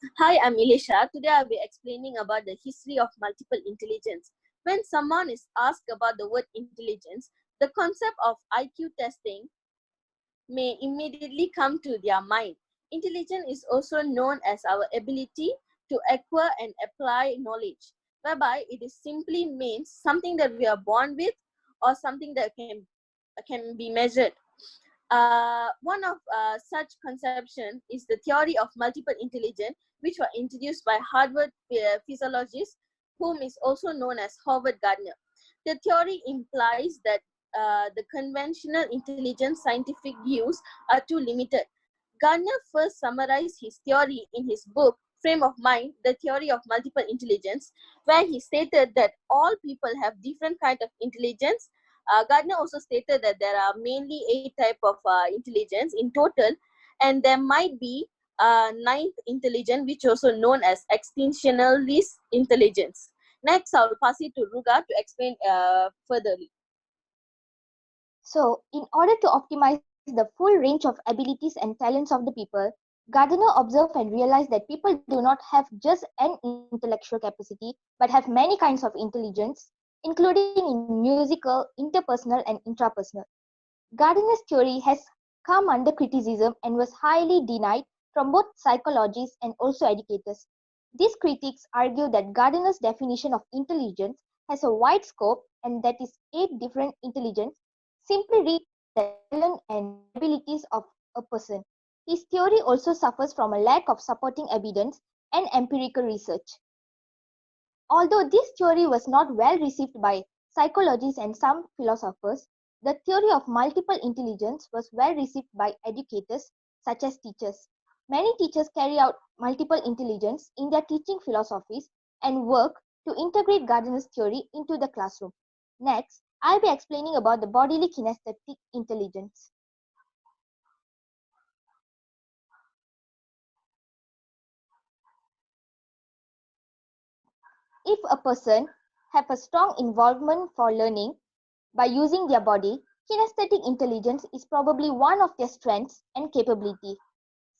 Hi, I'm Ilisha. Today I'll be explaining about the history of multiple intelligence. When someone is asked about the word intelligence, the concept of IQ testing may immediately come to their mind. Intelligence is also known as our ability to acquire and apply knowledge, whereby it is simply means something that we are born with or something that can be measured. One of such conception is the theory of multiple intelligence, which were introduced by Harvard physiologist, whom is also known as Howard Gardner. The theory implies that the conventional intelligence scientific views are too limited. Gardner first summarized his theory in his book, Frame of Mind, The Theory of Multiple Intelligence, where he stated that all people have different kind of intelligence. Gardner also stated that there are mainly 8 types of intelligence in total, and there might be ninth intelligence, which also known as extinctionalist intelligence. Next, I'll pass it to Ruga to explain further. So, in order to optimize the full range of abilities and talents of the people, Gardner observed and realized that people do not have just an intellectual capacity but have many kinds of intelligence, including in musical, interpersonal, and intrapersonal. Gardner's theory has come under criticism and was highly denied from both psychologists and also educators. These critics argue that Gardner's definition of intelligence has a wide scope and that is 8 different intelligence simply represent the talent and abilities of a person. His theory also suffers from a lack of supporting evidence and empirical research. Although this theory was not well received by psychologists and some philosophers, the theory of multiple intelligence was well received by educators such as teachers. Many teachers carry out multiple intelligence in their teaching philosophies and work to integrate Gardner's theory into the classroom. Next, I'll be explaining about the bodily kinesthetic intelligence. If a person have a strong involvement for learning by using their body, kinesthetic intelligence is probably one of their strengths and capability.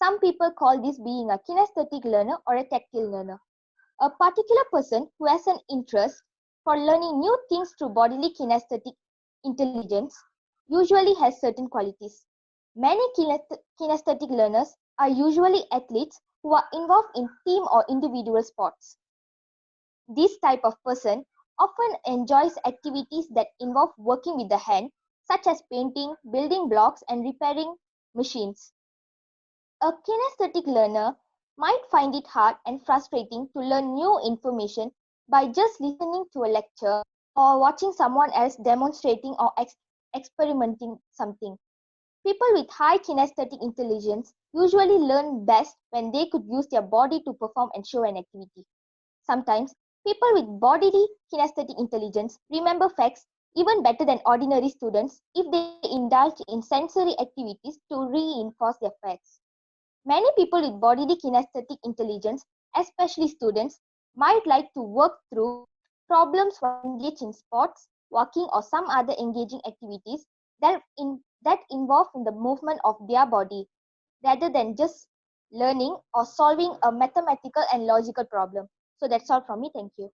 Some people call this being a kinesthetic learner or a tactile learner. A particular person who has an interest for learning new things through bodily kinesthetic intelligence usually has certain qualities. Many kinesthetic learners are usually athletes who are involved in team or individual sports. This type of person often enjoys activities that involve working with the hand, such as painting, building blocks, and repairing machines. A kinesthetic learner might find it hard and frustrating to learn new information by just listening to a lecture or watching someone else demonstrating or experimenting something. People with high kinesthetic intelligence usually learn best when they could use their body to perform and show an activity. Sometimes, people with bodily kinesthetic intelligence remember facts even better than ordinary students if they indulge in sensory activities to reinforce their facts. Many people with bodily kinesthetic intelligence, especially students, might like to work through problems while engaged in sports, walking, or some other engaging activities that involve the movement of their body rather than just learning or solving a mathematical and logical problem. So that's all from me. Thank you.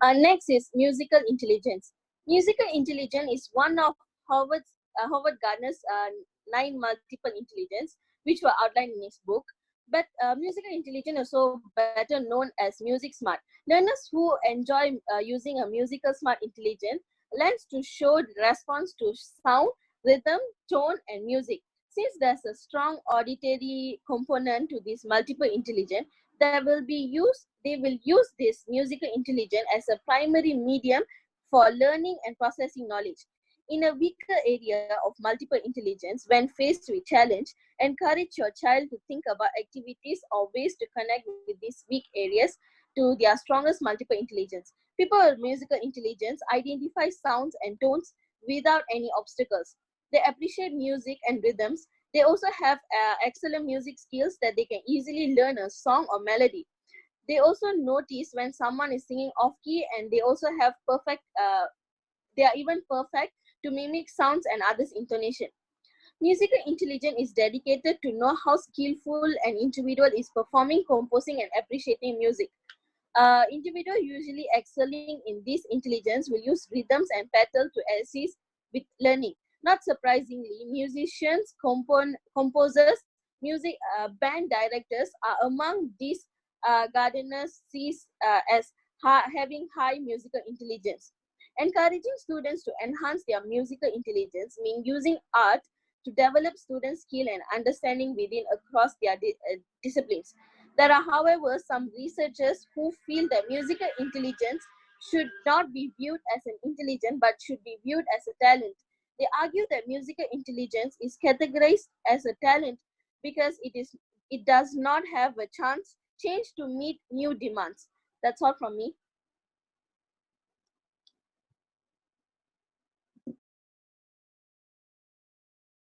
Next is musical intelligence. Musical intelligence is one of Howard Gardner's 9 multiple intelligence, which were outlined in his book. But musical intelligence is also better known as music smart. Learners who enjoy using a musical smart intelligence learns to show response to sound, rhythm, tone, and music. Since there's a strong auditory component to this multiple intelligence, they will use this musical intelligence as a primary medium for learning and processing knowledge. In a weaker area of multiple intelligence, when faced with challenge, encourage your child to think about activities or ways to connect with these weak areas to their strongest multiple intelligence. People with musical intelligence identify sounds and tones without any obstacles. They appreciate music and rhythms. They also have excellent music skills that they can easily learn a song or melody. They also notice when someone is singing off key, and they also have they are even perfect to mimic sounds and others' intonation. Musical intelligence is dedicated to know how skillful an individual is performing, composing, and appreciating music. Individual usually excelling in this intelligence will use rhythms and patterns to assist with learning. Not surprisingly, musicians, composers, music band directors are among these gardeners sees as having high musical intelligence. Encouraging students to enhance their musical intelligence means using art to develop students' skill and understanding within across their disciplines. There are, however, some researchers who feel that musical intelligence should not be viewed as an intelligence but should be viewed as a talent. They argue that musical intelligence is categorized as a talent because it does not have a chance change to meet new demands. That's all from me.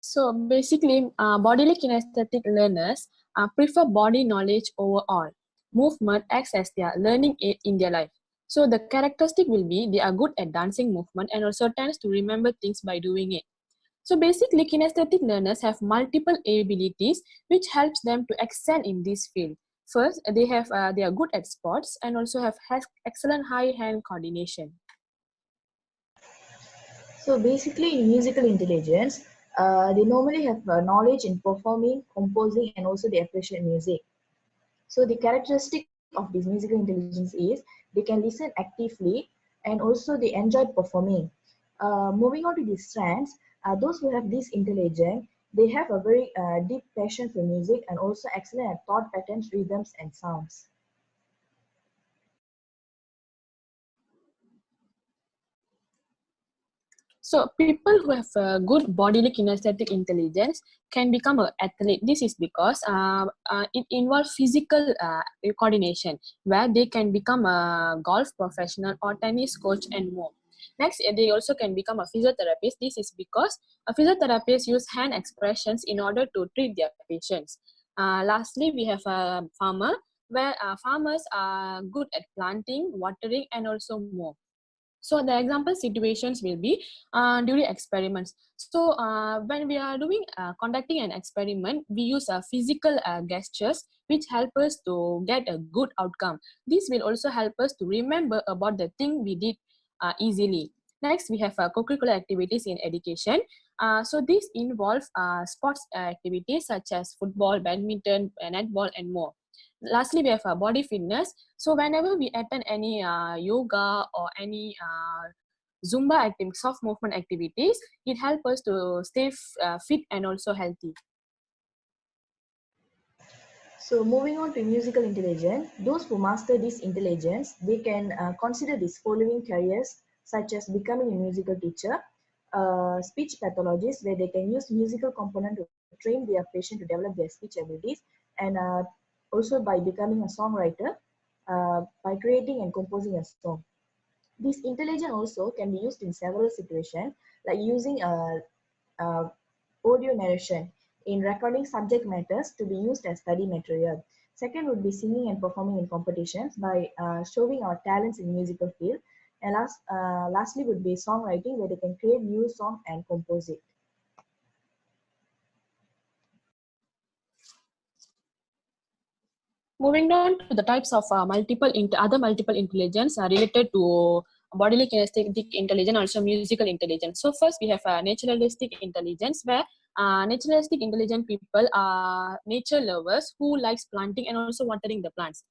So basically, bodily kinesthetic learners prefer body knowledge overall. Movement acts as their learning aid in their life. So the characteristic will be they are good at dancing movement and also tends to remember things by doing it. So basically, kinesthetic learners have multiple abilities which helps them to excel in this field. First, they are good at sports and also has excellent high hand coordination. So basically, in musical intelligence, they normally have knowledge in performing, composing, and also they appreciate music. So the characteristic of this musical intelligence is they can listen actively and also they enjoy performing. Moving on to the strengths, those who have this intelligence, they have a very deep passion for music and also excellent at thought patterns, rhythms, and sounds. So people who have good bodily kinesthetic intelligence can become an athlete. This is because it involves physical coordination, where they can become a golf professional or tennis coach and more. Next, they also can become a physiotherapist. This is because a physiotherapist use hand expressions in order to treat their patients. Lastly, we have a farmer, where farmers are good at planting, watering, and also more. So the example situations will be during experiments. So when we are conducting an experiment, we use physical gestures which help us to get a good outcome. This will also help us to remember about the thing we did easily. Next, we have co-curricular activities in education. So these involve sports activities such as football, badminton, netball, and more. Lastly, we have body fitness. So whenever we attend any yoga or any Zumba activities, soft movement activities, it helps us to stay fit and also healthy. So moving on to musical intelligence, those who master this intelligence, they can consider these following careers such as becoming a musical teacher, speech pathologist where they can use musical component to train their patient to develop their speech abilities, and also by becoming a songwriter by creating and composing a song. This intelligence also can be used in several situations like using audio narration in recording subject matters to be used as study material. Second would be singing and performing in competitions by showing our talents in musical field. And lastly would be songwriting where they can create new song and compose it. Moving on to the types of other multiple intelligence related to bodily kinesthetic intelligence, also musical intelligence. So first we have naturalistic intelligence, where naturalistic intelligent people are nature lovers who likes planting and also watering the plants.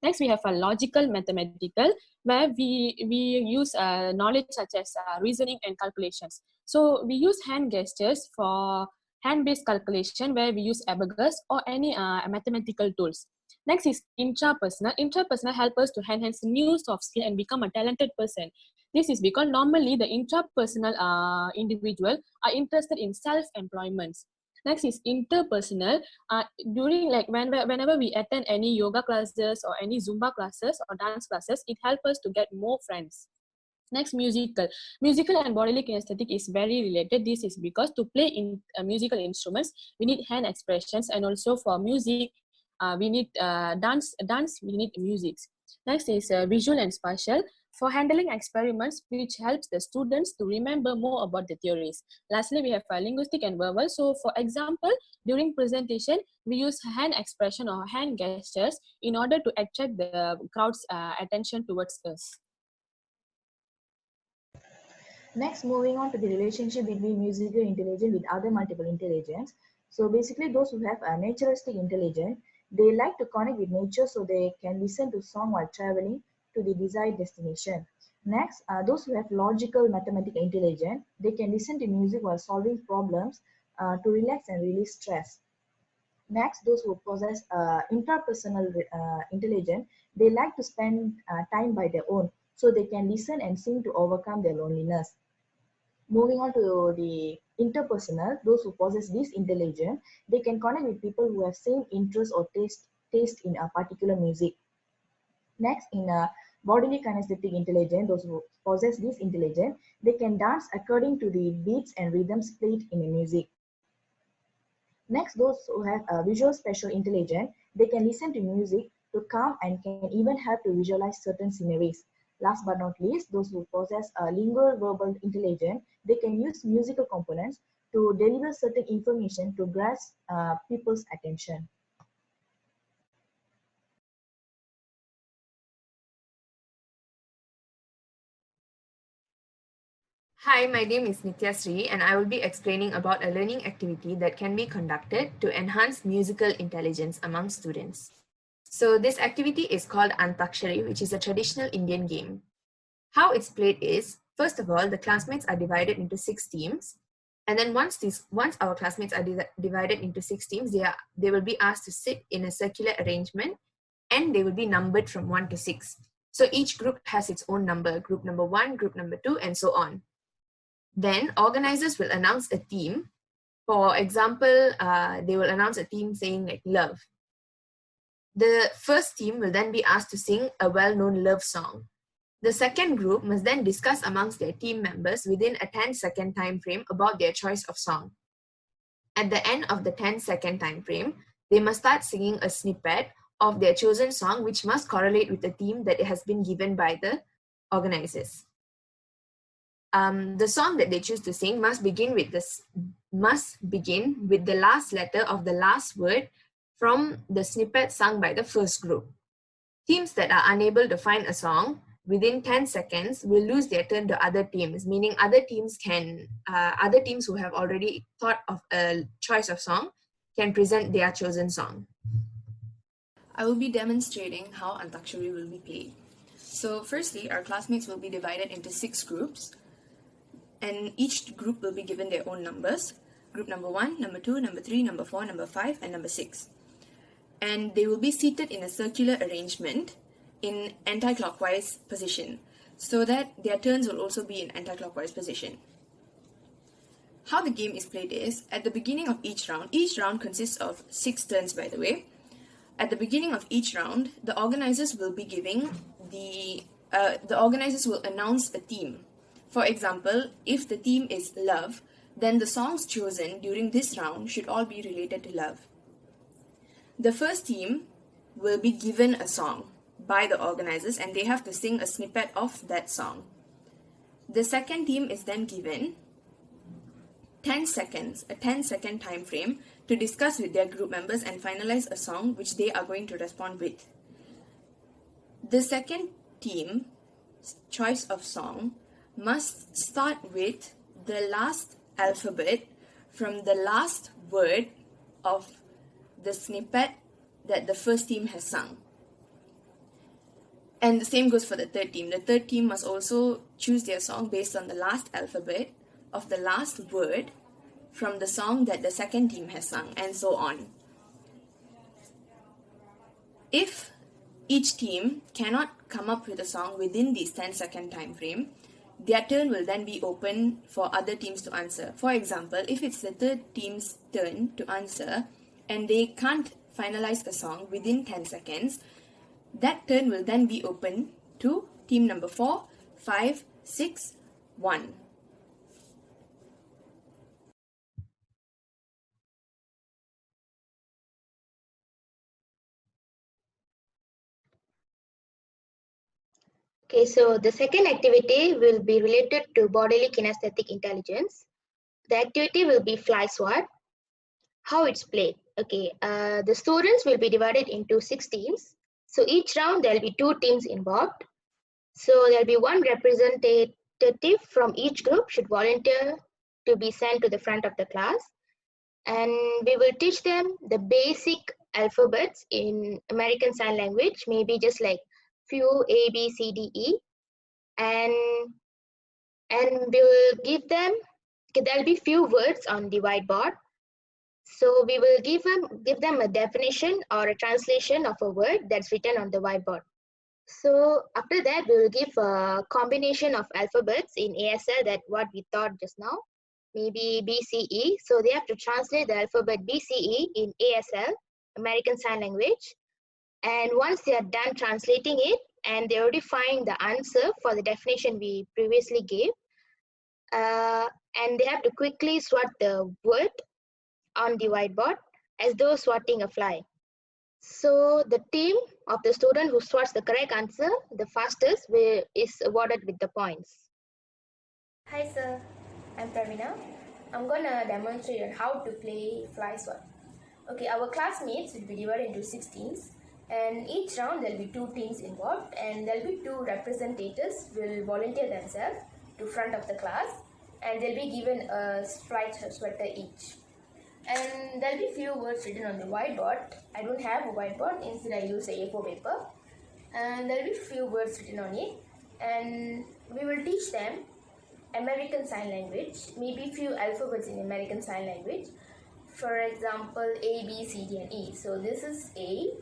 Next, we have a logical mathematical, where we use knowledge such as reasoning and calculations. So we use hand gestures for hand-based calculation, where we use abacus or any mathematical tools. Next is intrapersonal. Intrapersonal help us to enhance new soft skill and become a talented person. This is because normally the intrapersonal individual are interested in self-employments. Next is interpersonal. During whenever we attend any yoga classes or any Zumba classes or dance classes, it helps us to get more friends. Next, musical. Musical and bodily kinesthetic is very related. This is because to play in musical instruments, we need hand expressions, and also for music, we need dance, we need music. Next is visual and spatial. for handling experiments, which helps the students to remember more about the theories. Lastly, we have linguistic and verbal. So for example, during presentation, we use hand expression or hand gestures in order to attract the crowd's attention towards us. Next, moving on to the relationship between musical intelligence with other multiple intelligence. So basically, those who have a naturalistic intelligence, they like to connect with nature so they can listen to song while traveling to the desired destination. Next, those who have logical mathematical intelligence, they can listen to music while solving problems to relax and release stress. Next, those who possess interpersonal intelligence, they like to spend time by their own so they can listen and sing to overcome their loneliness. Moving on to the interpersonal, those who possess this intelligence, they can connect with people who have same interest or taste in a particular music. Next, in a bodily kinesthetic intelligence, those who possess this intelligence, they can dance according to the beats and rhythms played in a music. Next, those who have a visual spatial intelligence, they can listen to music to calm and can even help to visualize certain sceneries. Last but not least, those who possess a lingual verbal intelligence, they can use musical components to deliver certain information to grasp people's attention. Hi, my name is Nitya Sri, and I will be explaining about a learning activity that can be conducted to enhance musical intelligence among students. So this activity is called Antakshari, which is a traditional Indian game. How it's played is, first of all, the classmates are divided into 6 teams. And then once our classmates are divided into 6 teams, they will be asked to sit in a circular arrangement, and they will be numbered from 1 to 6. So each group has its own number, group number 1, group number 2, and so on. Then organizers will announce a theme. For example, they will announce a theme saying like love. The first team will then be asked to sing a well-known love song. The second group must then discuss amongst their team members within a 10-second time frame about their choice of song. At the end of the 10-second time frame, they must start singing a snippet of their chosen song, which must correlate with the theme that has been given by the organizers. The song that they choose to sing must begin with the last letter of the last word from the snippet sung by the first group. Teams that are unable to find a song within 10 seconds will lose their turn to other teams, meaning other teams who have already thought of a choice of song can present their chosen song. I will be demonstrating how Antakshari will be played. So firstly, our classmates will be divided into 6 groups, and each group will be given their own numbers. Group number 1, number 2, number 3, number 4, number 5, and number 6. And they will be seated in a circular arrangement in anti-clockwise position, so that their turns will also be in anti-clockwise position. How the game is played is, at the beginning of each round consists of 6 turns, by the way. At the beginning of each round, the organizers will be giving the organizers will announce a theme. For example, if the theme is love, then the songs chosen during this round should all be related to love. The first team will be given a song by the organizers, and they have to sing a snippet of that song. The second team is then given 10 seconds, a 10-second time frame to discuss with their group members and finalize a song which they are going to respond with. The second team's choice of song must start with the last alphabet from the last word of the snippet that the first team has sung. And the same goes for the third team. The third team must also choose their song based on the last alphabet of the last word from the song that the second team has sung, and so on. If each team cannot come up with a song within this 10-second time frame, their turn will then be open for other teams to answer. For example, if it's the third team's turn to answer and they can't finalize a song within 10 seconds, that turn will then be open to team number 4, 5, 6, 1. Okay, so the second activity will be related to bodily kinesthetic intelligence. The activity will be fly swat. How it's played. Okay, the students will be divided into 6 teams. So each round there will be 2 teams involved. So there will be one representative from each group should volunteer to be sent to the front of the class. And we will teach them the basic alphabets in American Sign Language, maybe just like few A, B, C, D, E. And we will give them, okay, there'll be few words on the whiteboard. So we will give them a definition or a translation of a word that's written on the whiteboard. So after that, we will give a combination of alphabets in ASL that what we thought just now, maybe BCE. So they have to translate the alphabet BCE in ASL, American Sign Language. And once they are done translating it and they already find the answer for the definition we previously gave, and they have to quickly swat the word on the whiteboard as though swatting a fly. So the team of the student who swats the correct answer the fastest is awarded with the points. Hi sir, I'm Pravina. I'm gonna demonstrate on how to play fly swat. Okay, our classmates will be divided into 6 teams, and each round there'll be 2 teams involved, and there'll be 2 representatives will volunteer themselves to front of the class, and they'll be given a fly sweater each. And there'll be few words written on the whiteboard. I don't have a whiteboard, instead I use a A4 paper. And there'll be few words written on it. And we will teach them American Sign Language, maybe few alphabets in American Sign Language. For example, A, B, C, D, and E. So this is A,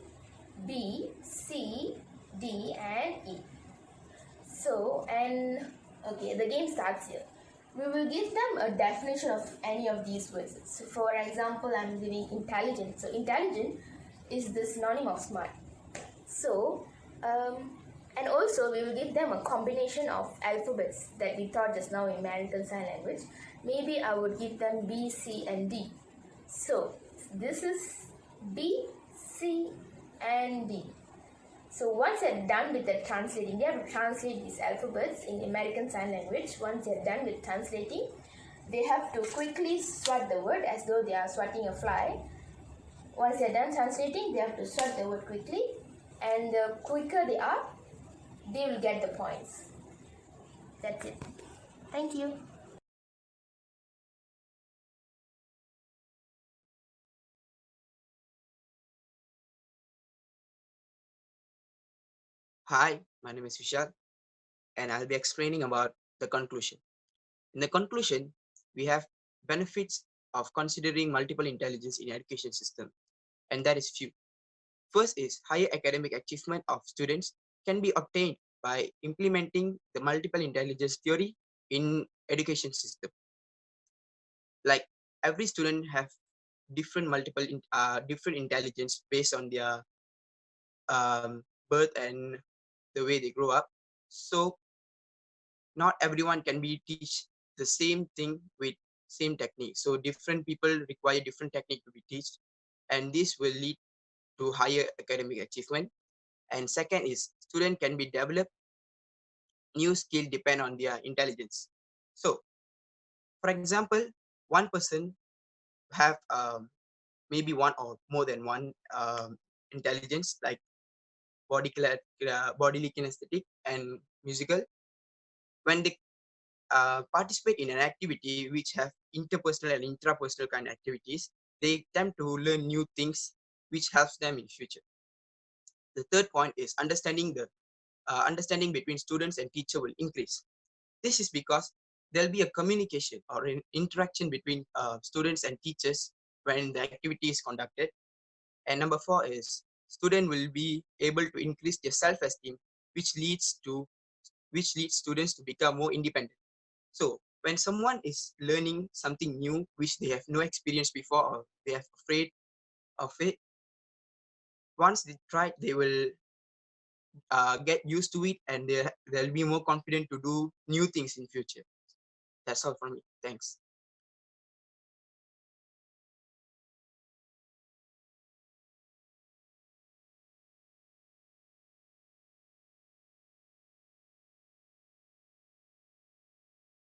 B, C, D, and E. So, and okay, the game starts here. We will give them a definition of any of these words. So for example, I'm giving intelligent. So intelligent is the synonym of smart. So, and also we will give them a combination of alphabets that we taught just now in American Sign Language. Maybe I would give them B, C, and D. So this is B, C, and D. So once they're done with the translating, they have to translate these alphabets in American Sign Language. Once they're done with translating, they have to quickly swat the word as though they are swatting a fly. Once they're done translating, they have to swat the word quickly, and the quicker they are, they will get the points. That's it. Thank you. Hi, my name is Vishal, and I'll be explaining about the conclusion. In the conclusion, we have benefits of considering multiple intelligence in education system, and that is few. First is higher academic achievement of students can be obtained by implementing the multiple intelligence theory in education system. Like every student have different different intelligence based on their birth and the way they grow up. So not everyone can be teach the same thing with same technique. So different people require different technique to be taught, and this will lead to higher academic achievement. And second is student can be developed new skill depend on their intelligence. So for example, one person have maybe one or more than one intelligence, like bodily kinesthetic and musical. When they participate in an activity which have interpersonal and intrapersonal kind of activities, they tend to learn new things which helps them in future. The third point is understanding between students and teacher will increase. This is because there'll be a communication or an interaction between students and teachers when the activity is conducted. And number 4 is student will be able to increase their self-esteem, which leads students to become more independent. So when someone is learning something new which they have no experience before, or they are afraid of it, once they try, they will get used to it, and they'll be more confident to do new things in future. That's all from me. Thanks.